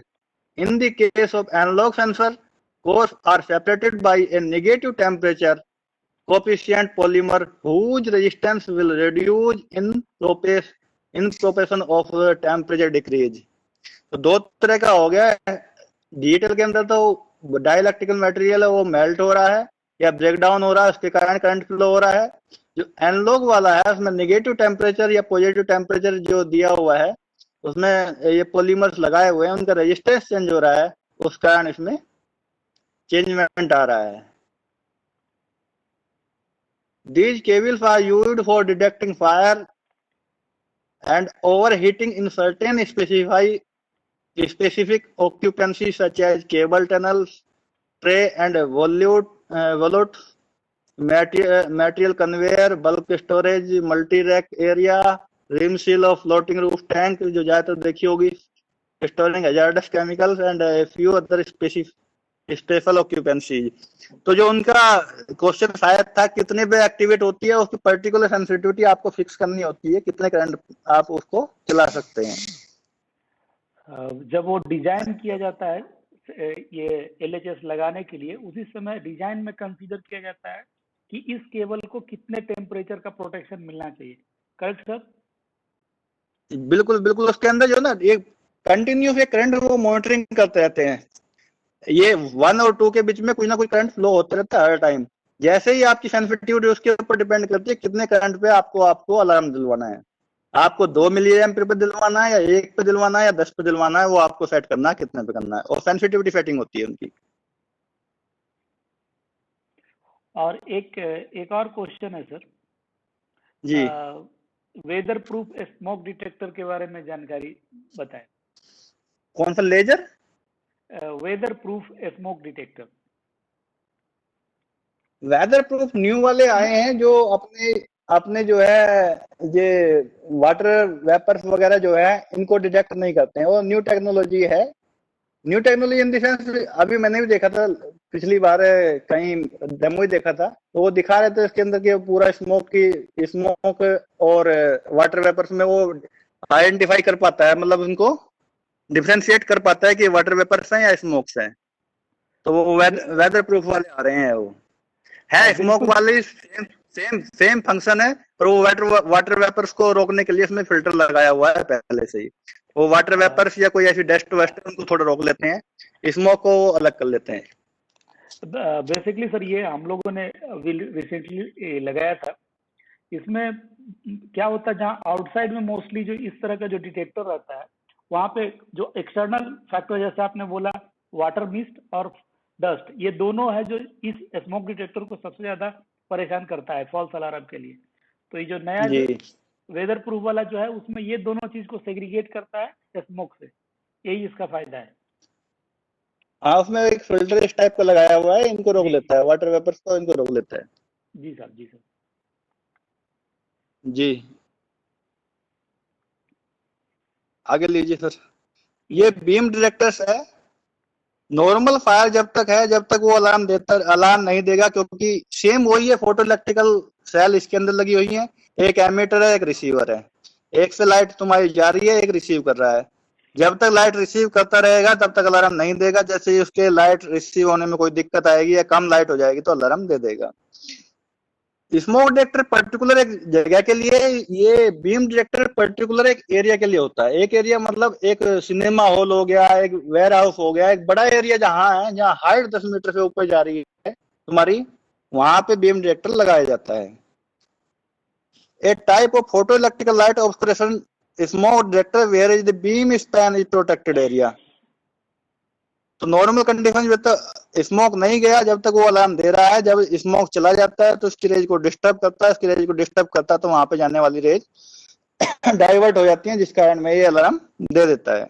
In the case of analog sensor, cores are separated by a negative temperature coefficient polymer whose resistance will reduce in proportion of temperature decrease. तो दो तरह का हो गया। Digital के अंदर तो डाइलेक्ट्रिकल material है वो मेल्ट हो रहा है या ब्रेक डाउन हो रहा है, उसके कारण करंट फ्लो हो रहा है। जो एनालॉग वाला है उसमें नेगेटिव टेम्परेचर या पॉजिटिव टेम्परेचर जो दिया हुआ है उसमें ये पॉलीमर्स लगाए हुए हैं, उनका रेजिस्टेंस चेंज हो रहा है, उस कारण इसमें चेंजमेंट आ रहा है। These cables are used for detecting fire and overheating in certain specific occupancy such as cable tunnels, tray and volutes, material conveyor, bulk storage, multi-rack area, rim seal of floating roof tank जो ज्यादातर देखी होगी, storing hazardous chemicals and a few other special occupancy. तो जो उनका question शायद था कितने पे एक्टिवेट होती है, उसकी पर्टिकुलर सेंसिटिविटी आपको फिक्स करनी होती है, कितने करंट आप उसको चला सकते हैं। जब वो डिजाइन किया जाता है ये एलएचएस लगाने के लिए, उसी समय डिजाइन में कंसीडर किया जाता है कि इस केबल को कितने टेम्परेचर का प्रोटेक्शन मिलना चाहिए। Correct sir? बिल्कुल बिल्कुल। उसके अंदर जो ना एक कंटिन्यूस एक करंट वो मॉनिटरिंग करते रहते हैं, ये 1 और 2 के बीच में कुछ ना कुछ करंट फ्लो होता रहता है हर टाइम। जैसे ही आपकी सेंसिटिविटी उसके ऊपर डिपेंड करती है कितने करंट पे आपको अलार्म दिलवाना है। आपको 2 मिली एम्पीयर पे दिलवाना है या 1 पे दिलवाना है या 10 पे दिलवाना है, वो आपको सेट करना है कितने पे करना है, और सेंसिटिविटी सेटिंग होती है उनकी। और एक और क्वेश्चन है sir ji. Weatherproof smoke detector के बारे में जानकारी बताएं। कौन सा laser? Weatherproof smoke detector. Weatherproof new वाले आए हैं जो अपने जो है ये वाटर वेपर्स वगैरह जो है इनको डिटेक्ट नहीं करते हैं, वो न्यू टेक्नोलॉजी है। New technology in the sense अभी मैंने भी देखा था, पिछली बार कहीं डेमो ही देखा था, तो वो दिखा रहे थे इसके अंदर के पूरा स्मोक और वाटर वेपर्स में वो आइडेंटिफाई कर पाता है, मतलब उनको डिफ्रेंशिएट कर पाता है कि वाटर वेपर्स हैं या स्मोक्स हैं। तो वो वेदर प्रूफ वाले आ रहे हैं। वो है स्मोक वाले सेम फंक्शन है, पर वो वाटर वेपर्स को रोकने के लिए इसमें फिल्टर लगाया हुआ है पहले से ही। वो वाटर वेपर्स या कोई ऐसी डस्ट वेस्ट उनको थोड़ा रोक लेते हैं, स्मोक को अलग कर लेते हैं। बेसिकली सर ये हम लोगों ने रिसेंटली लगाया था। इसमें क्या होता है, जहाँ आउटसाइड में मोस्टली जो इस तरह का जो डिटेक्टर रहता है, वहाँ पे जो एक्सटर्नल फैक्टर जैसे आपने बोला वाटर मिस्ट और डस्ट, ये दोनों है जो इस स्मोक डिटेक्टर को सबसे ज्यादा परेशान करता है फॉल्स अलार्म के लिए। तो ये जो नया वेदर प्रूफ वाला जो है उसमें ये दोनों चीज को सेग्रीगेट करता है स्मोक से, यही इसका फायदा है। हाँ, उसमें एक फिल्टर इस टाइप का लगाया हुआ है, इनको रोक लेता है, वाटर वेपर्स को इनको रोक लेता है। जी सर, जी सर। जी आगे लीजिए सर। ये बीम डिटेक्टर्स है। नॉर्मल फायर जब तक है, जब तक वो अलार्म नहीं देगा, क्योंकि सेम वही है, फोटो इलेक्ट्रिकल सेल इसके अंदर लगी हुई है, एक एमीटर है एक रिसीवर है, एक से लाइट तुम्हारी जा रही है एक रिसीव कर रहा है। जब तक लाइट रिसीव करता रहेगा तब तक अलार्म नहीं देगा। जैसे ही उसके लाइट रिसीव होने में कोई दिक्कत आएगी या कम लाइट हो जाएगी तो अलार्म दे देगा। स्मोक डिटेक्टर पर्टिकुलर एक जगह के लिए, ये बीम डिटेक्टर पर्टिकुलर एक एरिया के लिए होता है। एक एरिया मतलब एक सिनेमा हॉल हो गया, एक वेयर हाउस हो गया, एक बड़ा एरिया जहां है, जहां हाइट 10 मीटर से ऊपर जा रही है तुम्हारी, वहां पे बीम डिटेक्टर लगाया जाता है। A type of photo electrical light obscuration smoke detector where is the beam span is protected area. तो नॉर्मल कंडीशन जब तक स्मोक नहीं गया, जब तक वो अलार्म दे रहा है, जब स्मोक चला जाता है तो उसकी रेज को डिस्टर्ब करता है, उसकी रेज को डिस्टर्ब करता है तो वहां पे जाने वाली रेज डाइवर्ट हो जाती है, जिस कारण में ये अलार्म दे देता है।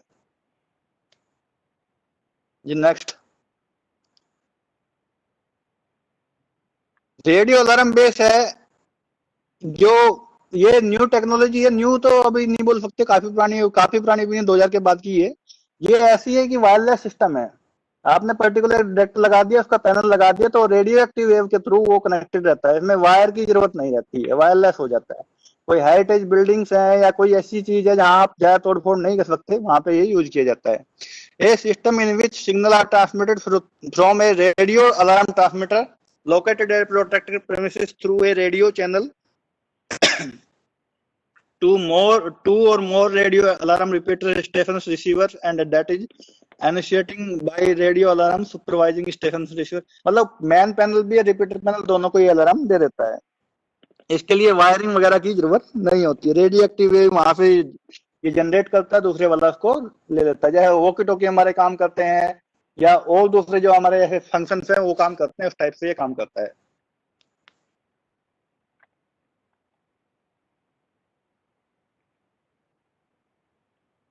जी नेक्स्ट, रेडियो अलार्म बेस है जो, ये न्यू टेक्नोलॉजी है। न्यू तो अभी नहीं बोल सकते, काफी पुरानी भी नहीं, 2000 के बाद की है। ये ऐसी है कि वायरलेस सिस्टम है। आपने पर्टिकुलर डिटेक्टर लगा दिया, उसका पैनल लगा दिया, तो रेडियो एक्टिव वेव के थ्रू वो कनेक्टेड रहता है। इसमें वायर की जरूरत नहीं रहती है, वायरलेस हो जाता है। कोई हेरिटेज बिल्डिंग्स है या कोई ऐसी चीज है जहां आप ज्यादा तोड़फोड़ नहीं कर सकते, वहां पे ये यूज किया जाता है। A system in which signal are transmitted from a radio alarm transmitter located at protected premises through a radio channel two or more radio alarm repeater stations receiver, and that is initiating by radio alarm supervising stations receiver। मतलब man panel भी है, repeater panel, दोनों को ये alarm दे देता है। इसके लिए वायरिंग वगैरह की जरूरत नहीं होती है। रेडियो एक्टिव वेव वहां से ये जनरेट करता है, दूसरे वाला उसको ले लेता है। चाहे वॉकी टॉकी हमारे काम करते हैं या और दूसरे जो हमारे ऐसे फंक्शन है वो काम करते हैं, उस टाइप से ये काम करता है।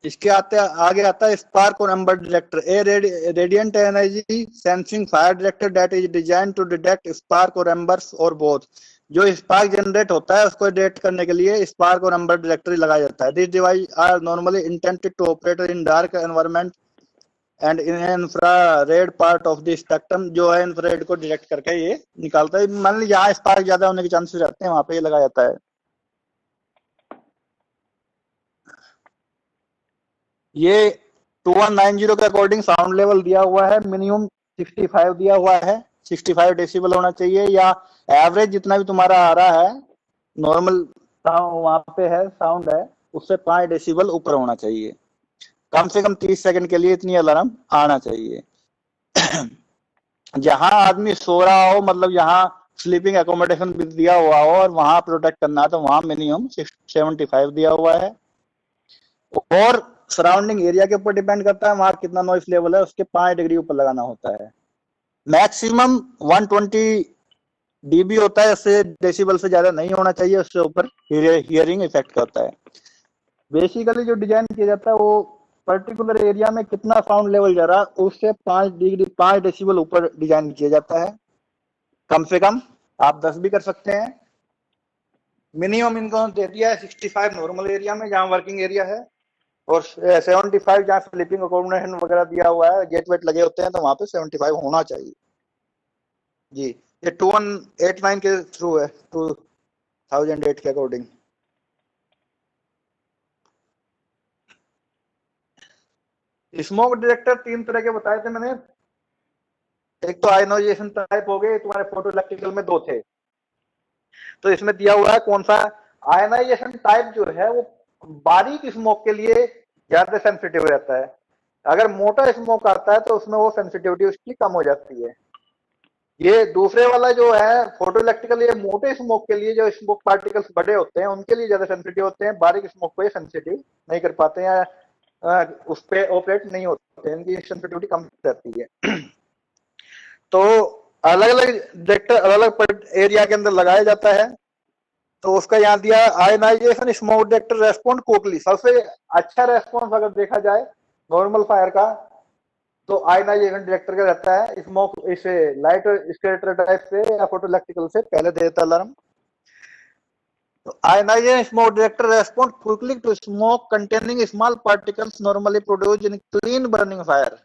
इसके आगे आता है स्पार्क और ember detector. A radiant energy sensing fire detector that is design to detect spark और एम्बर्स और बोथ। जो स्पार्क जनरेट होता है उसको डिटेक्ट करने के लिए स्पार्क और एम्बर डिटेक्टर लगाया जाता है। This device are normally intended to operate in dark environment and in infrared part of the spectrum. जो है इंफ्रारेड को डिटेक्ट करके ये निकालता है। मान लीजिए जहाँ स्पार्क ज्यादा होने के चांसेस रहते हैं वहां पे ये लगाया जाता है। ये 2190 के अकॉर्डिंग साउंड लेवल दिया हुआ है, मिनिमम 65 दिया हुआ है। 65 डेसिबल होना चाहिए, या एवरेज जितना भी तुम्हारा आ रहा है नॉर्मल वहां पे है साउंड है, उससे 5 डेसिबल ऊपर होना चाहिए। कम से कम 30 सेकंड के लिए इतनी अलार्म आना चाहिए। जहां आदमी सो रहा हो, मतलब जहां स्लीपिंग एकोमोडेशन भी दिया हुआ हो और वहां प्रोटेक्ट करना है, तो वहां मिनिमम 75 दिया हुआ है। और सराउंडिंग एरिया के ऊपर डिपेंड करता है वहां कितना नॉइस लेवल है, उसके 5 डिग्री ऊपर लगाना होता है। मैक्सिमम 120 डीबी होता है, उससे डेसिबल से ज्यादा नहीं होना चाहिए, उससे ऊपर हियरिंग इफेक्ट करता है। बेसिकली जो डिजाइन किया जाता है वो पर्टिकुलर एरिया में कितना साउंड लेवल जा रहा है उससे 5 डेसिबल ऊपर डिजाइन किया जाता है। कम से कम आप 10 भी कर सकते हैं। मिनिमम इनको दे दिया है 65 नॉर्मल एरिया में जहां वर्किंग एरिया है, और 75 जहां स्लीपिंग अकोमोडेशन वगैरह दिया हुआ है, गेट वेट लगे होते हैं, तो वहां पे 75 होना चाहिए। जी, ये 2189 के थ्रू है, 2008 के अकॉर्डिंग। स्मोक डिटेक्टर 3 तरह के बताए थे मैंने। एक तो आयनाइजेशन टाइप हो गए, तुम्हारे फोटो इलेक्ट्रिकल में 2 थे। तो इसमें दिया हुआ है कौन सा आयनाइजेशन टाइप जो है वो बारीक स्मोक के लिए ज्यादा सेंसिटिव रहता है। अगर मोटा स्मोक आता है तो उसमें वो सेंसिटिविटी उसकी कम हो जाती है। ये दूसरे वाला जो है फोटो इलेक्ट्रिकल, ये मोटे स्मोक के लिए, जो स्मोक पार्टिकल्स बड़े होते हैं उनके लिए ज्यादा सेंसिटिव होते हैं। बारीक स्मोक को ये सेंसिटिव नहीं कर पाते हैं, उस पे ऑपरेट नहीं होते हैं, इनकी सेंसिटिविटी कम रहती है। तो अलग अलग डिटेक्टर अलग अलग एरिया के अंदर लगाया जाता है। तो उसका यहाँ दिया ionisation smoke detector respond quickly. सबसे अच्छा रेस्पॉन्स अगर देखा जाए नॉर्मल फायर का, तो आयनाइजेशन डिटेक्टर का रहता है। स्मोक इसे लाइट स्केटर टाइप से या फोटो इलेक्ट्रिकल से पहले देता अलार्म। तो ionisation smoke detector respond quickly to smoke containing small particles normally produced in clean burning fire.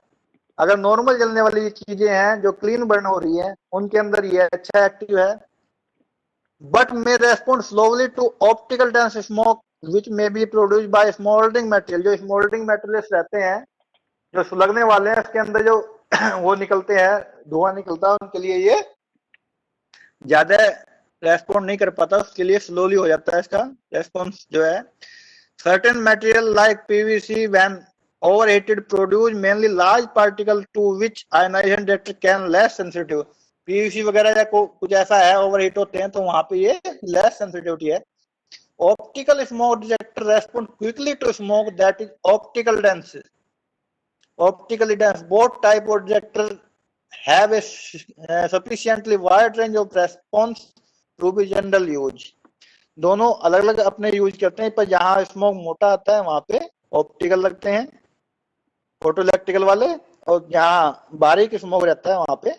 अगर नॉर्मल जलने वाली चीजें हैं जो क्लीन बर्न हो रही है, उनके अंदर ये अच्छा एक्टिव है। But may respond slowly to optical dense smoke which may be produce by smouldering material, जो स्मोल्डरिंग मटेरियल्स रहते हैं जो सुलगने वाले हैं इसके अंदर जो वो निकलते हैं, धुआं निकलता है, उनके लिए ये ज्यादा रेस्पॉन्ड नहीं कर पाता, उसके लिए स्लोली हो जाता है इसका रेस्पॉन्स जो है। Certain material like PVC when overheated produce mainly large particle to which ionization detector can less sensitive। PVC वगैरह या कुछ ऐसा है ओवरहीट होते हैं तो वहां पे ये लेस सेंसिटिविटी है। Optical smoke detector respond quickly to smoke that is optical dense. Optically dense both type of detector have a sufficiently wide range of response to be general use. दोनों अलग अलग अपने यूज करते हैं, पर जहां smoke मोटा आता है वहां पे ऑप्टिकल लगते हैं फोटो इलेक्ट्रिकल वाले, और जहां बारीक स्मोक रहता है वहां पे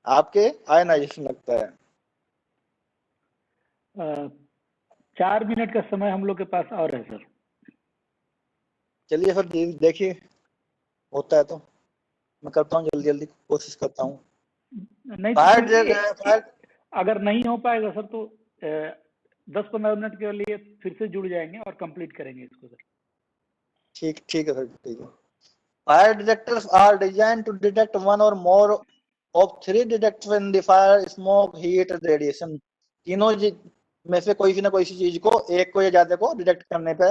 आपके आयनाइजेशन लगता है। 4 मिनट का समय हम लोग के पास और है सर। चलिए सर देखिए होता है तो मैं करता हूँ, जल्दी जल्दी कोशिश करता हूँ। नहीं तो अगर नहीं हो पाएगा सर तो 10-15 मिनट के लिए फिर से जुड़ जाएंगे और कंप्लीट करेंगे इसको सर। ठीक है सर, ठीक है। Fire detectors are design to detect one or more of 3 detectors in the fire, smoke, heat, radiation. तीनों में से कोई ना कोई चीज को, एक को या ज्यादा को डिटेक्ट करने पे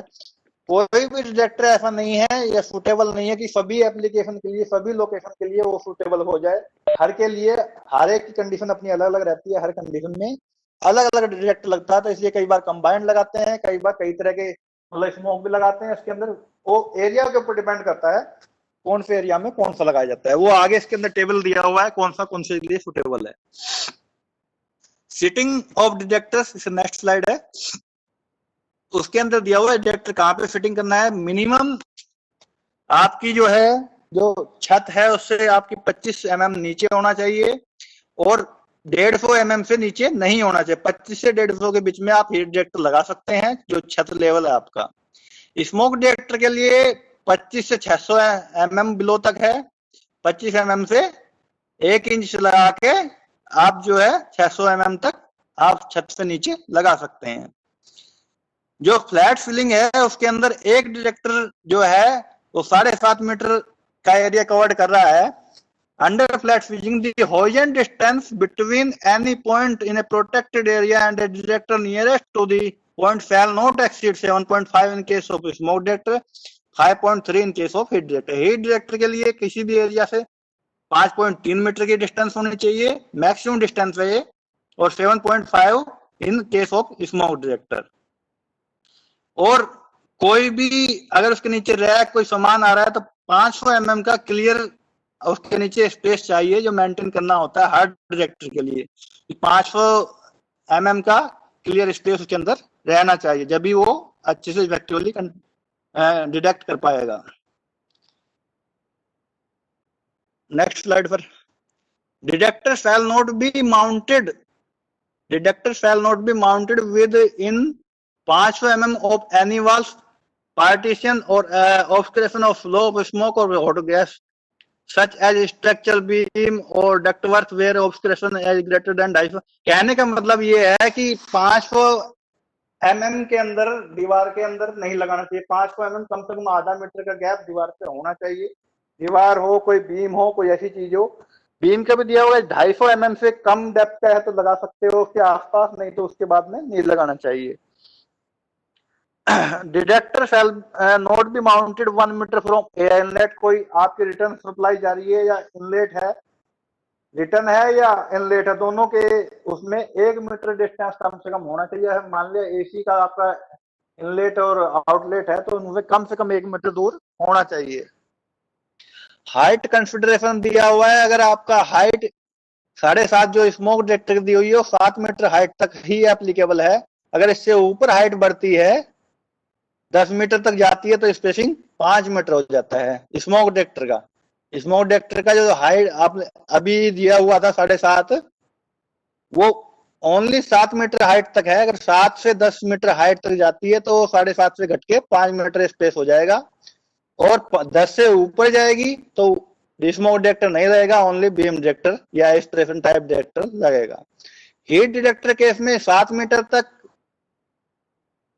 कोई भी डिटेक्टर ऐसा नहीं है या सुटेबल नहीं है कि सभी एप्लीकेशन के लिए, सभी लोकेशन के लिए वो सुटेबल हो जाए। हर के लिए हर एक की कंडीशन अपनी अलग अलग रहती है, हर कंडीशन में अलग अलग डिटेक्टर लगता है, तो इसलिए कई बार कंबाइंड लगाते हैं, कई बार कई तरह के मतलब स्मोक भी लगाते हैं। इसके अंदर वो एरिया के ऊपर डिपेंड करता है कौन से एरिया में कौन सा लगाया जाता है, वो आगे इसके अंदर टेबल दिया हुआ है कौन से लिए सुटेबल है। Sitting of detectors next slide है, उसके अंदर दिया हुआ है डिटेक्टर कहाँ पे फिटिंग करना है। मिनिमम आपकी जो है जो छत है उससे आपकी 25 mm नीचे होना चाहिए और 150 mm से नीचे नहीं होना चाहिए। 25 से 150 के बीच में आप हीट डिटेक्टर लगा सकते हैं जो छत लेवल है आपका। स्मोक डिटेक्टर के लिए 25 से 600 mm बिलो तक है, 25 mm से 1 इंच लगा के आप जो है 600 mm तक आप छत से नीचे लगा सकते हैं। जो फ्लैट सीलिंग है उसके अंदर एक डिटेक्टर जो है वो 7.5 मीटर का एरिया कवर कर रहा है। Under flat ceiling the horizontal distance between any point in a protected area and a detector nearest to the point shall not exceed 7.5 in case of smoke detector, 5.3 in case of heat detector. Heat detector के लिए किसी भी area से 5.3 metre की distance होनी चाहिए, maximum distance है ये, और 7.5 in case of smoke detector. और कोई भी अगर उसके नीचे रैक कोई सामान आ रहा है तो 500 mm का क्लियर उसके नीचे स्पेस चाहिए जो मेंटेन करना होता है हर डिटेक्टर के लिए। 500 mm का क्लियर स्पेस उसके अंदर रहना चाहिए, जब भी वो अच्छे से इफेक्टिवली डिटेक्ट कर पाएगा। नेक्स्ट स्लाइड पर detector shall not be mounted, detector shall not be mounted with in 500 mm of any wall, partition or obstruction of flow of smoke or hot gas, such as structural beam or ductwork where obstruction is greater than 250। कहने का मतलब ये है कि 500 mm के अंदर दीवार के अंदर नहीं लगाना चाहिए। 500 mm कम से कम आधा मीटर का गैप दीवार पे होना चाहिए। दीवार हो, कोई बीम हो, कोई ऐसी चीज हो। बीम का भी दिया हुआ है 250 mm से कम डेप्थ का है तो लगा सकते हो उसके आसपास, नहीं तो उसके बाद में नहीं लगाना चाहिए। Detector shall not be mounted 1 metre from air inlet. कोई आपकी रिटर्न सप्लाई जा रही है या इनलेट है, रिटर्न है या इनलेट है, दोनों के उसमें 1 मीटर डिस्टेंस कम से कम होना चाहिए। मान लिया एसी का आपका इनलेट और आउटलेट है तो उनमें कम से कम 1 मीटर दूर होना चाहिए। हाइट कंसिडरेशन दिया हुआ है, अगर आपका हाइट 7.5 जो स्मोक डिटेक्टर दी हुई है 7 मीटर हाइट तक ही एप्लीकेबल है। अगर इससे ऊपर हाइट बढ़ती है 10 मीटर तक जाती है तो स्पेसिंग 5 मीटर हो जाता है स्मोक डिटेक्टर का। स्मोक डिटेक्टर का जो हाइट आपने अभी दिया हुआ था 7.5, वो ओनली 7 मीटर हाइट तक है। अगर 7 से 10 मीटर हाइट तक जाती है तो 7.5 से घट के 5 मीटर स्पेस हो जाएगा, और 10 से ऊपर जाएगी तो स्मोक डिटेक्टर नहीं रहेगा, ओनली बीम डिटेक्टर या स्ट्रेशन टाइप डिटेक्टर लगेगा। हीट डिटेक्टर केस में 7 मीटर तक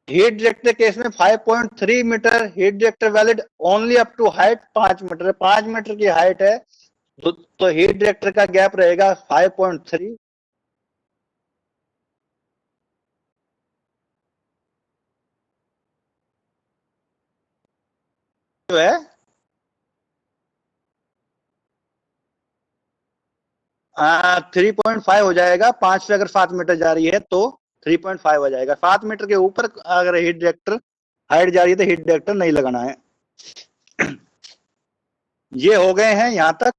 हीट रिएक्टर केस में 5.3 metre, heat reactor valid only up to height 5 metre, 5 metre की हाइट है तो हीट रिएक्टर का गैप रहेगा 5.3। जो है 3.5 हो जाएगा, 5 से अगर 7 मीटर जा रही है तो 3.5 हो जाएगा। 7 मीटर के ऊपर अगर हीट रिएक्टर हाइट जा रही है तो हीट रिएक्टर नहीं लगाना है। ये हो गए हैं यहां तक।